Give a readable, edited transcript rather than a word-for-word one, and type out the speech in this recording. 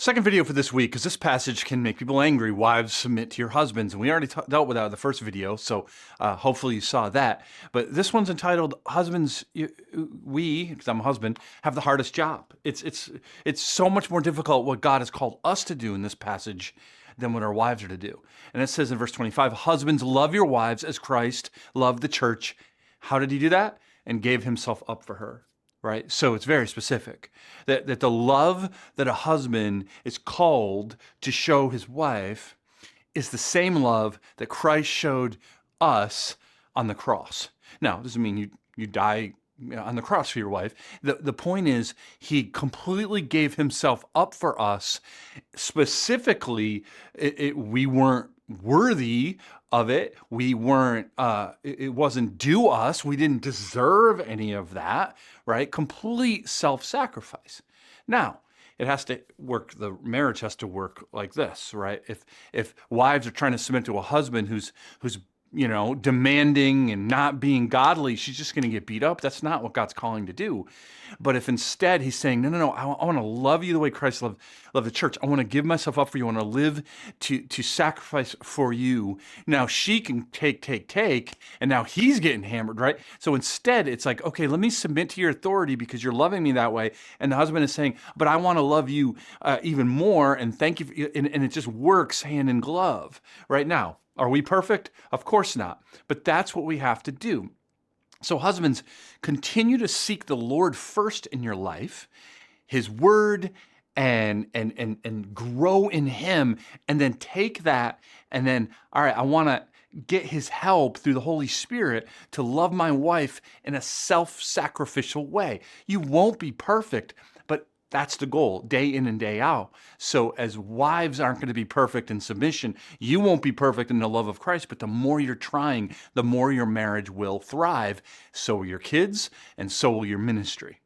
Second video for this week, because this passage can make people angry. Wives, submit to your husbands. And we already dealt with that in the first video, so hopefully you saw that. But this one's entitled, Husbands, we, because I'm a husband, have the hardest job. It's so much more difficult what God has called us to do in this passage than what our wives are to do. And it says in verse 25, husbands, love your wives as Christ loved the church. How did he do that? And gave himself up for her. Right? So it's very specific that the love that a husband is called to show his wife is the same love that Christ showed us on the cross. Now, it doesn't mean you die on the cross for your wife. The point is he completely gave himself up for us. Specifically, we weren't worthy of it. We weren't, it wasn't due us. We didn't deserve any of that, right? Complete self-sacrifice. Now, it has to work, the marriage has to work like this, right? If wives are trying to submit to a husband who's demanding and not being godly, she's just going to get beat up. That's not what God's calling to do. But if instead he's saying, no, I want to love you the way Christ loved the church. I want to give myself up for you. I want to live to sacrifice for you. Now she can take, and now he's getting hammered, right? So instead it's like, okay, let me submit to your authority because you're loving me that way. And the husband is saying, but I want to love you even more, and thank you. And it just works hand in glove right now. Are we perfect? Of course not. But that's what we have to do. So husbands, continue to seek the Lord first in your life, his word, and grow in him, and then take that and then, all right, I want to get his help through the Holy Spirit to love my wife in a self-sacrificial way. You won't be perfect, but that's the goal, day in and day out. So as wives aren't going to be perfect in submission, you won't be perfect in the love of Christ, but the more you're trying, the more your marriage will thrive. So will your kids, and so will your ministry.